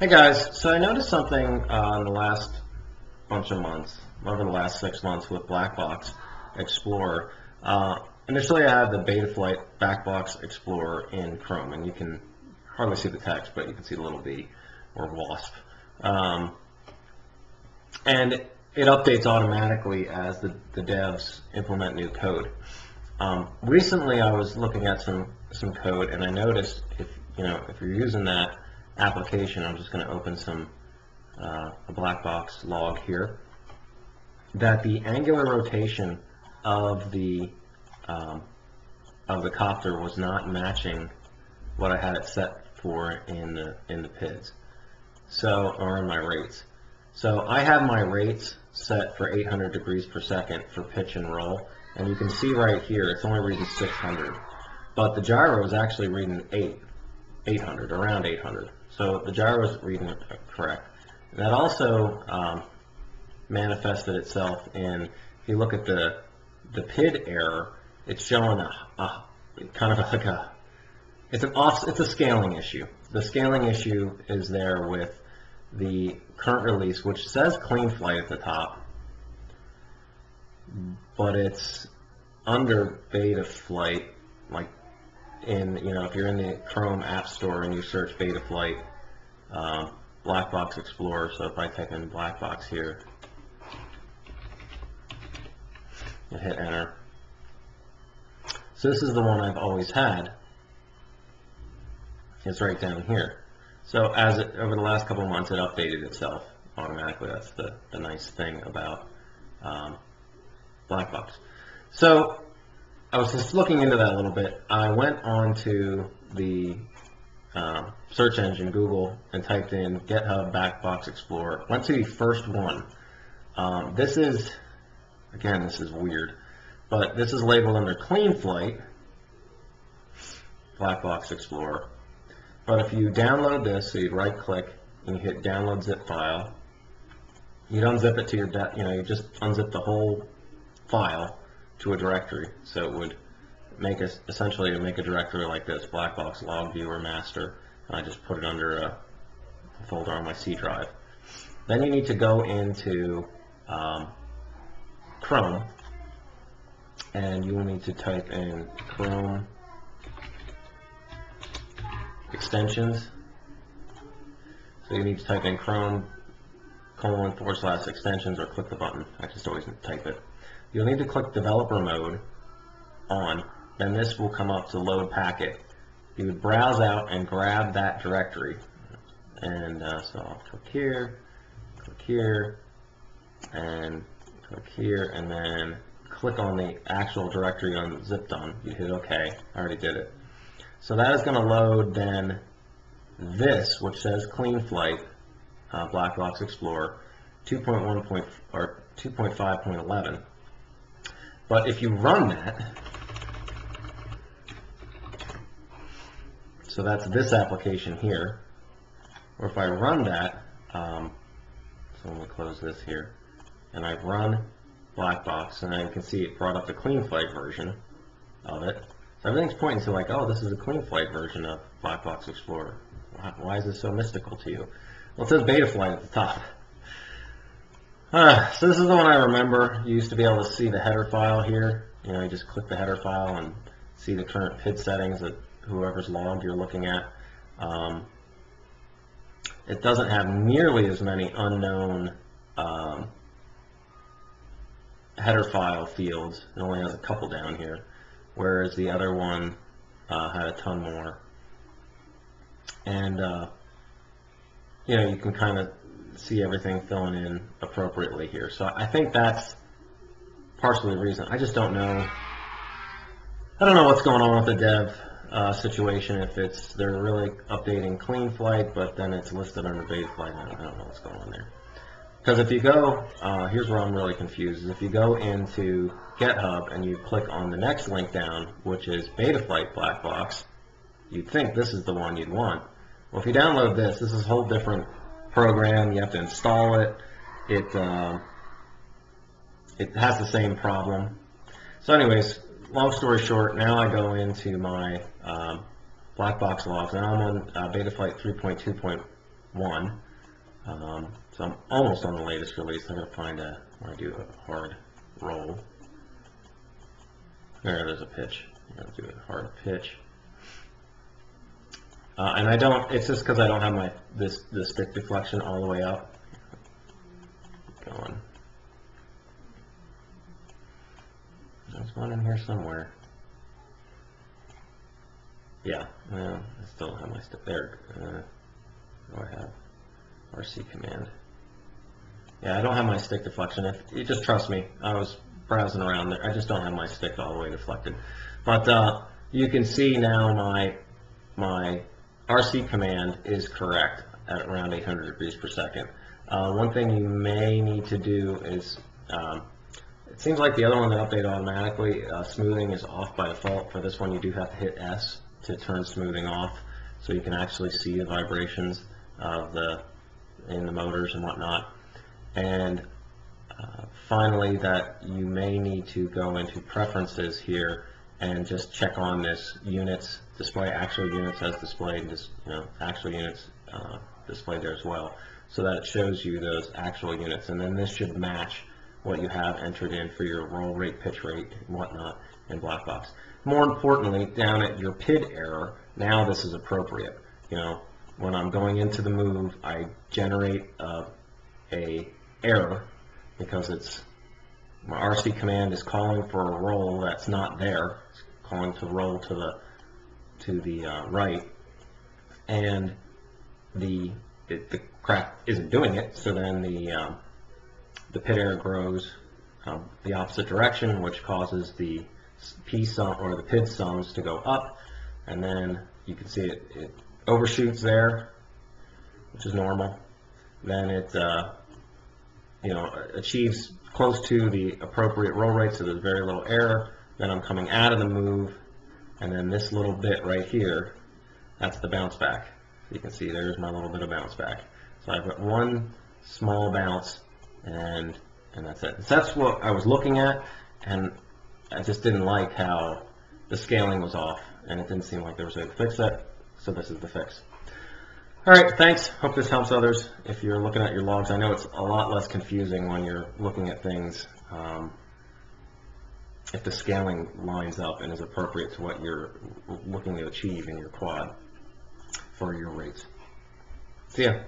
Hey guys, so I noticed something in the last bunch of months, over the last 6 months with BlackBox Explorer. Initially I had the Betaflight BlackBox Explorer in Chrome, and you can hardly see the text, but you can see the little B, or WASP. And it updates automatically as the devs implement new code. Recently I was looking at some code, and I noticed if you're using that application, I'm just going to open a BlackBox log here, that the angular rotation of the copter was not matching what I had it set for in the PIDs, or in my rates. So I have my rates set for 800 degrees per second for pitch and roll, and you can see right here it's only reading 600, but the gyro is actually reading 800, around 800. So the gyro is reading it correct. And that also manifested itself in, if you look at the PID error, it's showing a kind of like it's a scaling issue. The scaling issue is there with the current release, which says clean flight at the top, but it's under Betaflight, like if you're in the Chrome App Store and you search Betaflight BlackBox Explorer, so if I type in BlackBox here and hit enter, so this is the one I've always had. It's right down here. So over the last couple of months, it updated itself automatically. That's the nice thing about BlackBox. So I was just looking into that a little bit. I went on to the search engine, Google, and typed in GitHub BlackBox Explorer. Went to the first one. This is weird, but this is labeled under Clean Flight BlackBox Explorer. But if you download this, so you right click and you hit download zip file, you'd unzip it to your, you just unzip the whole file to a directory. So it would essentially make a directory like this, BlackBox log viewer master, and I just put it under a folder on my C drive. Then you need to go into Chrome, and you will need to type in Chrome extensions. So you need to type in Chrome :/extensions, or click the button. I just always type it. You'll need to click developer mode on, then this will come up to load packet. You would browse out and grab that directory, and so I'll click here, and click here, and then click on the actual directory unzipped on. You hit OK. I already did it. So that is going to load then this, which says Clean Flight BlackBox Explorer 2.1 or 2.5.11. But if you run that, so that's this application here, or if I run that, so I'm going to close this here, and I run BlackBox, and then you can see it brought up the Clean Flight version of it. So everything's pointing to like, oh, this is a Clean Flight version of BlackBox Explorer. Why is this so mystical to you? Well, it says Betaflight at the top. So this is the one I remember. You used to be able to see the header file here. You just click the header file and see the current PID settings that whoever's log you're looking at. It doesn't have nearly as many unknown header file fields. It only has a couple down here, whereas the other one had a ton more. And you can kind of see everything filling in appropriately here. So I think that's partially the reason. I just don't know. I don't know what's going on with the dev situation. If they're really updating Clean Flight, but then it's listed under Betaflight. I don't know what's going on there. Because if you go, here's where I'm really confused, is if you go into GitHub and you click on the next link down, which is Betaflight BlackBox, you'd think this is the one you'd want. Well, if you download this is a whole different program. You have to install it. It has the same problem. So anyways, long story short, now I go into my BlackBox logs, and I'm on Betaflight 3.2. 1. So I'm almost on the latest release. I'm going to find where I do a hard roll. There's a pitch. I'm going to do a hard pitch. And I don't, it's just because I don't have my the stick deflection all the way up. Keep going. There's one in here somewhere. Yeah, well, I still don't have my stick there. What do I have? RC command. Yeah, I don't have my stick deflection. If you just trust me, I was browsing around there. I just don't have my stick all the way deflected. But you can see now my RC command is correct at around 800 degrees per second. One thing you may need to do is, it seems like the other one that updated automatically, smoothing is off by default. For this one, you do have to hit S to turn smoothing off, so you can actually see the vibrations of in the motors and whatnot. And finally, that you may need to go into preferences here and just check on this units, display actual units as displayed, just, actual units displayed there as well, so that it shows you those actual units. And then this should match what you have entered in for your roll rate, pitch rate, and whatnot in BlackBox. More importantly, down at your PID error, now this is appropriate. When I'm going into the move, I generate a error because my RC command is calling for a roll that's not there. It's calling to roll to the right, and the crack isn't doing it. So then the PID error grows the opposite direction, which causes the P sum or the PID sums to go up, and then you can see it overshoots there, which is normal. Then it achieves close to the appropriate roll rate, so there's very little error. Then I'm coming out of the move, and then this little bit right here, that's the bounce back. So you can see there's my little bit of bounce back. So I've got one small bounce, and that's it. So that's what I was looking at, and I just didn't like how the scaling was off, and it didn't seem like there was a way to fix that. So this is the fix. All right, thanks. Hope this helps others. If you're looking at your logs, I know it's a lot less confusing when you're looking at things if the scaling lines up and is appropriate to what you're looking to achieve in your quad for your rates. See ya.